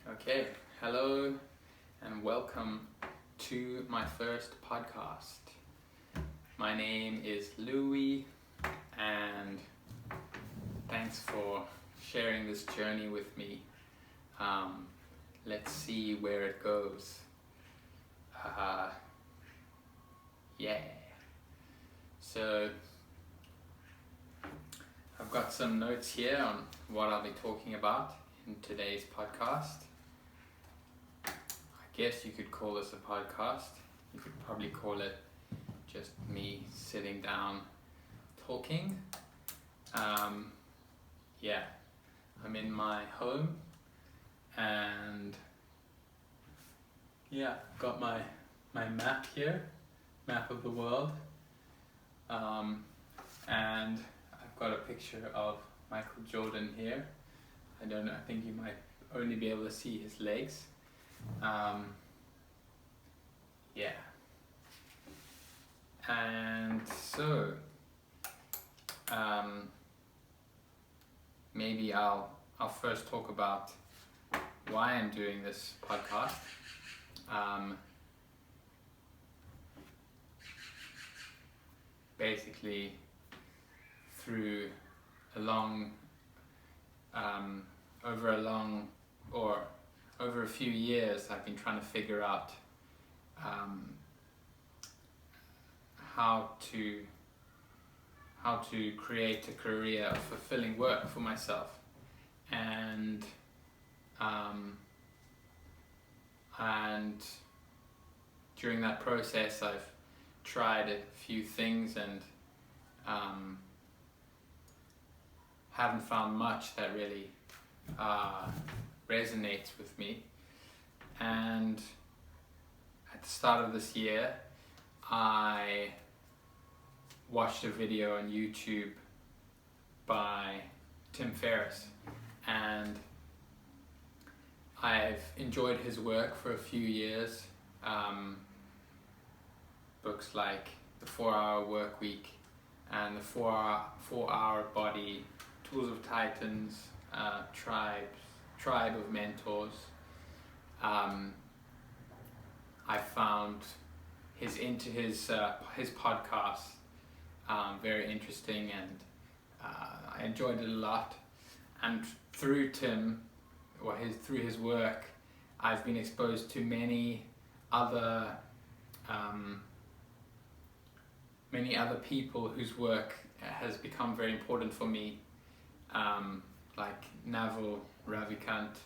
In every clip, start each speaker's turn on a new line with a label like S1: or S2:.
S1: Okay, hello and welcome to my first podcast. My name is Louis and thanks for sharing this journey with me. Let's see where it goes. Yeah. So I've got some notes here on what I'll be talking about in today's podcast. I guess you could call this a podcast. You could probably call it just me sitting down talking. Yeah, I'm in my home and yeah, got my map here, map of the world, and I've got a picture of Michael Jordan here. I don't know, I think you might only be able to see his legs. Yeah. And so, maybe I'll first talk about why I'm doing this podcast. Basically, through a long, over a few years, I've been trying to figure out how to create a career of fulfilling work for myself, and during that process I've tried a few things and haven't found much that really resonates with me. And at the start of this year I watched a video on YouTube by Tim Ferriss, and I've enjoyed his work for a few years. Books like The 4-Hour Work Week and The 4-Hour Body, Tools of Titans, Tribe of Mentors. I found his podcast very interesting, and I enjoyed it a lot. And through through his work, I've been exposed to many other people whose work has become very important for me, like Naval Ravikant.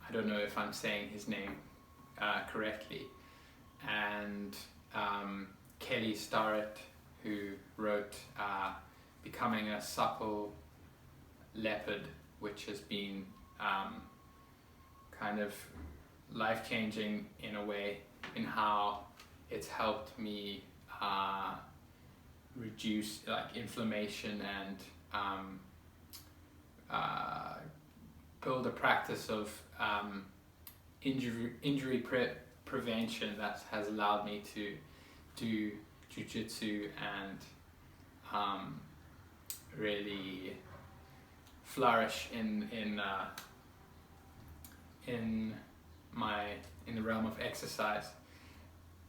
S1: I don't know if I'm saying his name correctly, and Kelly Starrett, who wrote Becoming a Supple Leopard, which has been kind of life-changing in a way, in how it's helped me reduce inflammation and build a practice of injury prevention that has allowed me to do jiu-jitsu and really flourish in the realm of exercise.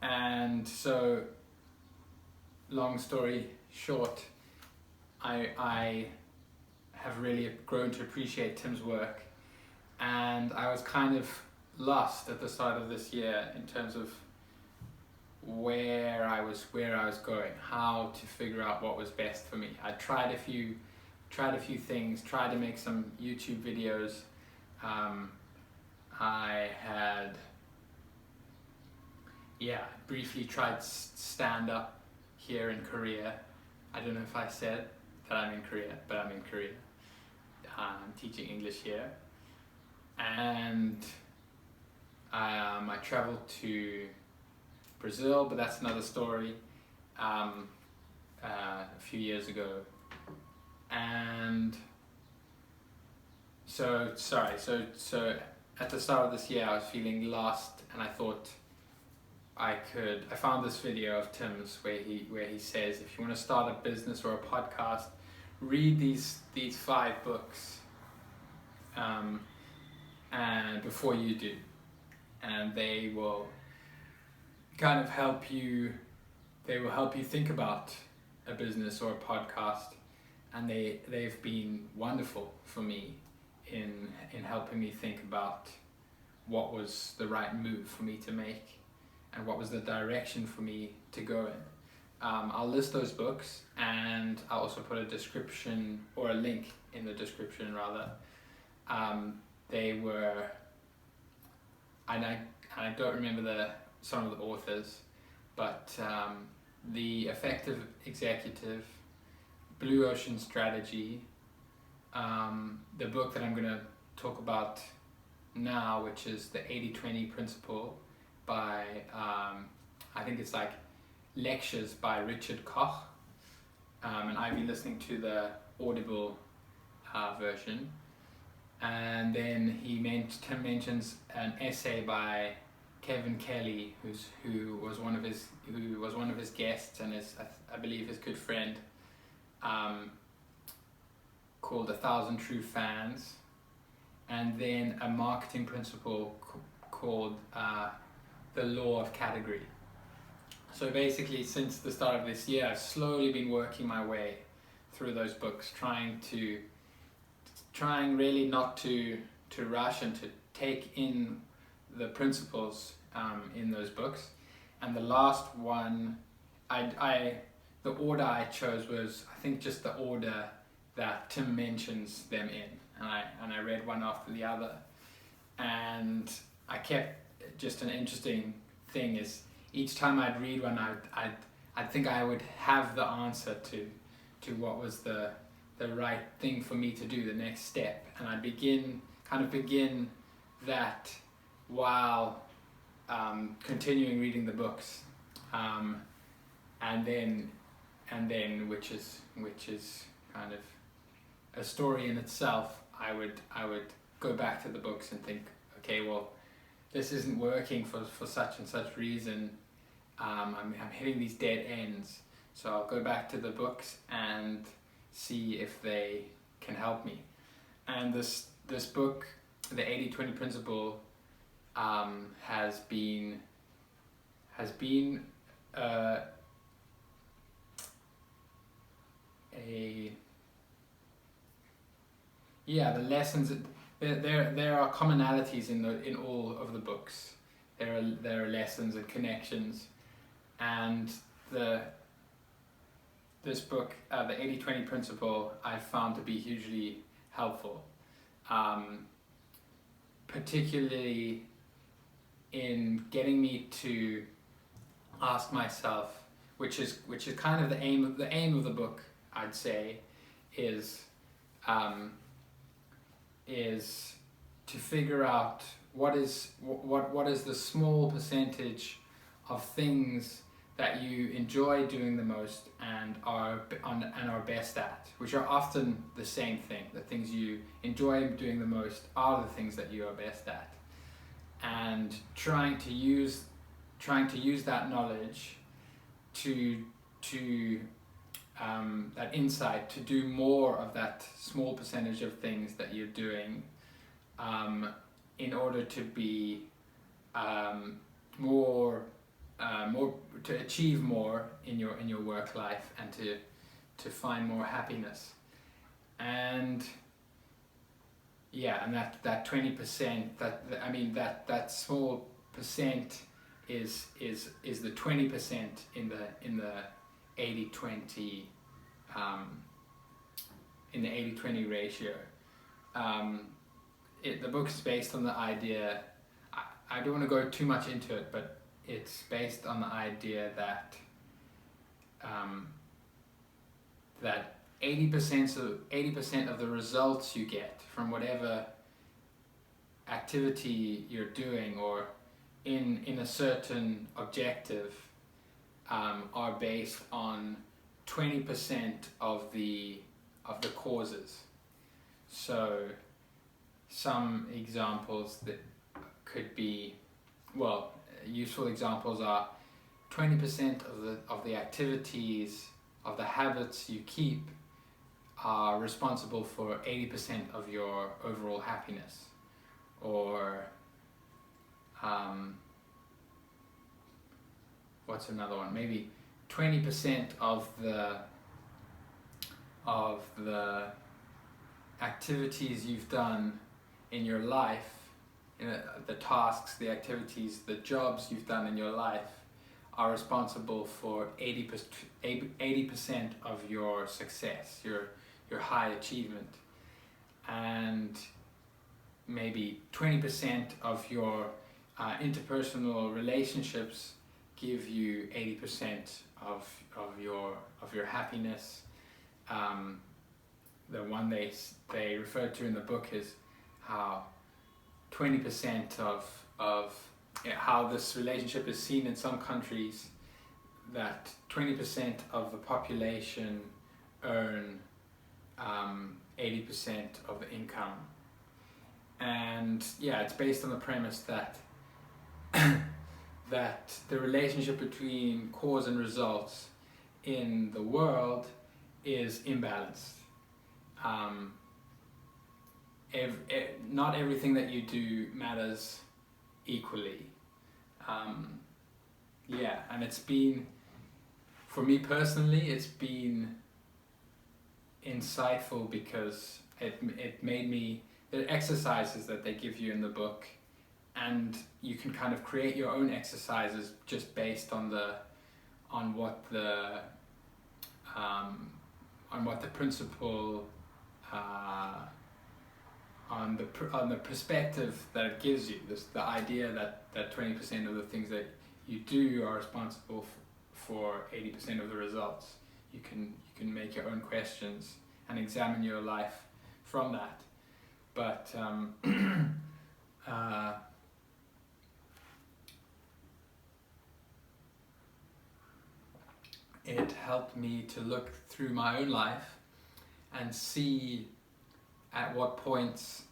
S1: And so, long story short, I have really grown to appreciate Tim's work, and I was kind of lost at the start of this year in terms of where I was going, how to figure out what was best for me. I tried a few things, tried to make some YouTube videos. I had briefly tried stand up here in Korea. I don't know if I said that I'm in Korea, but I'm in Korea. I'm teaching English here, and I traveled to Brazil, but that's another story. A few years ago, and so at the start of this year I was feeling lost, and I thought I found this video of Tim's where he says, if you want to start a business or a podcast, read these 5 books, and before you do, and they will kind of help you. They will help you think about a business or a podcast, and they've been wonderful for me in helping me think about what was the right move for me to make and what was the direction for me to go in. I'll list those books, and I'll also put a description or a link in the description rather. They were, and I don't remember some of the authors, but The Effective Executive, Blue Ocean Strategy, the book that I'm going to talk about now, which is the 80-20 Principle by, I think it's like Lectures by Richard Koch, and I've been listening to the Audible version. And then Tim mentions an essay by Kevin Kelly, who was one of his guests and I believe his good friend, called 1,000 True Fans, and then a marketing principle called The Law of Category. So basically, since the start of this year, I've slowly been working my way through those books, trying really not to rush and to take in the principles in those books. And the last one, the order I chose was, I think, just the order that Tim mentions them in, and I read one after the other. And I kept, just an interesting thing is, each time I'd read one, I'd think I would have the answer to what was the right thing for me to do, the next step, and I'd begin that while continuing reading the books, and then which is kind of a story in itself. I would go back to the books and think, okay, well, this isn't working for such and such reason. I'm hitting these dead ends, so I'll go back to the books and see if they can help me. And this book, the 80-20 Principle, has been the lessons. There are commonalities in all of the books. There are lessons and connections, and this book, the 80-20 Principle, I've found to be hugely helpful, particularly in getting me to ask myself, which is kind of the aim of the book, I'd say, is to figure out what is the small percentage of things that you enjoy doing the most and are best at, which are often the same thing. The things you enjoy doing the most are the things that you are best at, and trying to use that knowledge to that insight to do more of that small percentage of things that you're doing, in order to be more to achieve more in your work life, and to find more happiness. And that 20%, that small percent is the 20% in the 80-20 in the 80-20 ratio. The book is based on the idea, I don't want to go too much into it, but it's based on the idea that 80% of the results you get from whatever activity you're doing or in a certain objective are based on 20% of the causes. So some examples that could be, useful examples are 20% of the activities, of the habits you keep, are responsible for 80% of your overall happiness. or what's another one? Maybe 20% of the activities you've done in your life, the tasks, the activities, the jobs you've done in your life are responsible for 80% of your success, your high achievement. And maybe 20% of your interpersonal relationships give you 80% of your happiness. The one they refer to in the book is how 20% of how this relationship is seen in some countries, that 20% of the population earn 80% of the income. And yeah, it's based on the premise that that the relationship between cause and results in the world is imbalanced. Not everything that you do matters equally. And it's been, for me personally, it's been insightful because it made me, there are exercises that they give you in the book, and you can kind of create your own exercises just based on what the principle, on the perspective that it gives you. The idea that 20% of the things that you do are responsible for 80% of the results. You can make your own questions and examine your life from that. But it helped me to look through my own life and see at what points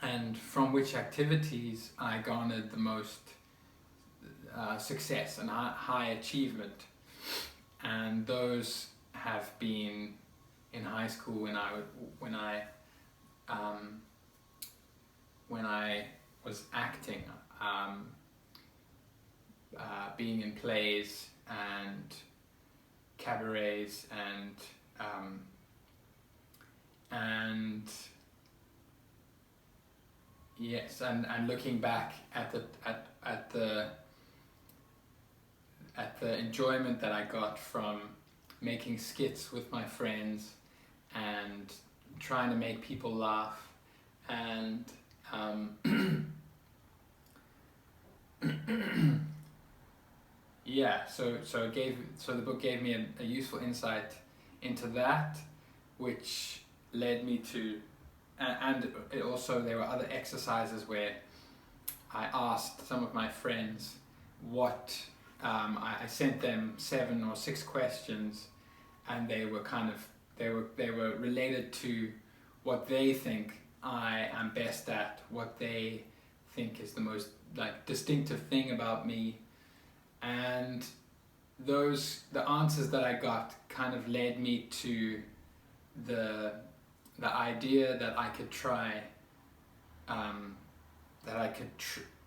S1: and from which activities I garnered the most success and high achievement. And those have been in high school when I was acting, being in plays and cabarets and yes, and looking back at the enjoyment that I got from making skits with my friends and trying to make people laugh, and so the book gave me a useful insight into that, which led me to, and it also, there were other exercises where I asked some of my friends what, I sent them 7 or 6 questions, and they were related to what they think I am best at, what they think is the most distinctive thing about me. And the answers that I got kind of led me to the idea that I could try,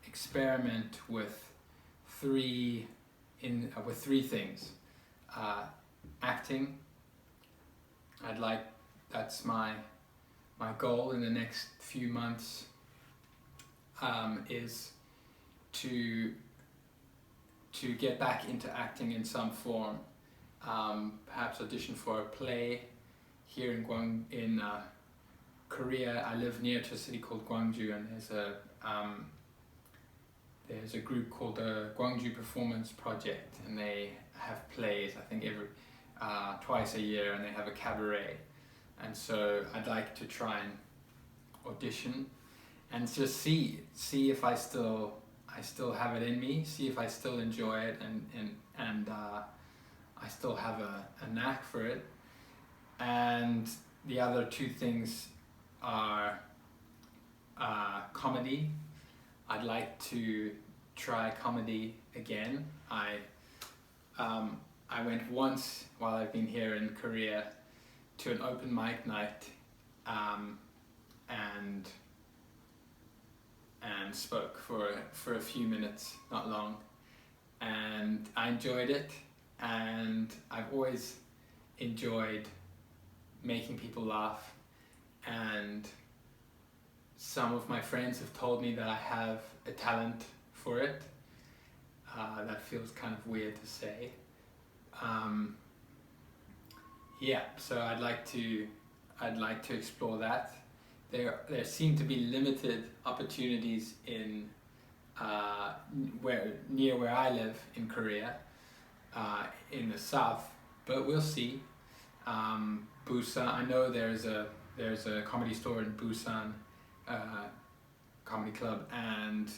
S1: experiment with 3 things. Acting. That's my goal in the next few months, is to get back into acting in some form. Perhaps audition for a play here in Korea. I live near to a city called Gwangju, and there's a group called the Gwangju Performance Project, and they have plays, I think every twice a year, and they have a cabaret. And so I'd like to try and audition and just see if I still have it in me, see if I still enjoy it, and I still have a knack for it. And the other 2 things are comedy. I'd like to try comedy again. I went once while I've been here in Korea to an open mic night, and and spoke for a few minutes, not long, and I enjoyed it. And I've always enjoyed making people laugh, and some of my friends have told me that I have a talent for it. That feels kind of weird to say. So I'd like to explore that. There seem to be limited opportunities in near where I live in Korea, in the south, but we'll see. Busan, I know there's a comedy store in Busan, comedy club, and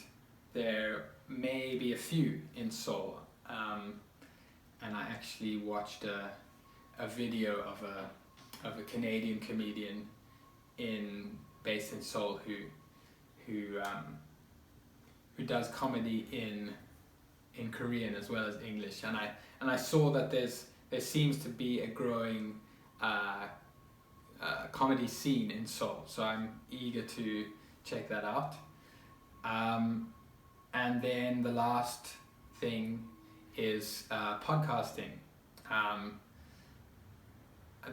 S1: there may be a few in Seoul. And I actually watched a video of a Canadian comedian based in Seoul who does comedy in Korean as well as English, and I saw that there seems to be a growing comedy scene in Seoul, so I'm eager to check that out. And then the last thing is podcasting.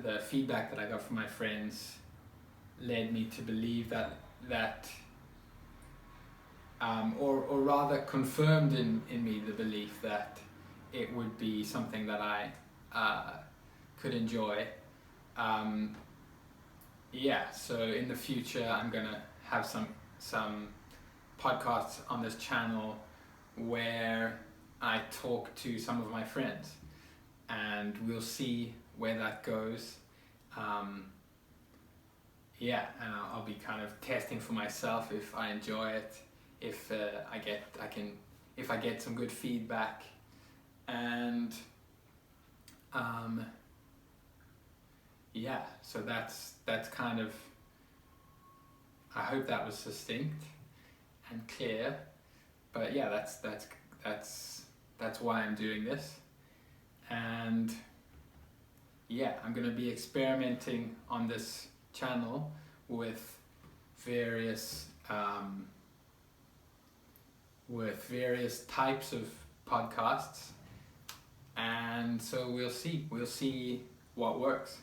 S1: The feedback that I got from my friends led me to believe that or rather confirmed in me the belief that it would be something that I could enjoy. So in the future I'm gonna have some podcasts on this channel where I talk to some of my friends, and we'll see where that goes. And I'll be kind of testing for myself if I enjoy it, if I get some good feedback, and so that's kind of, I hope that was succinct and clear, but yeah, that's why I'm doing this. And I'm going to be experimenting on this channel with various types of podcasts, and so we'll see what works.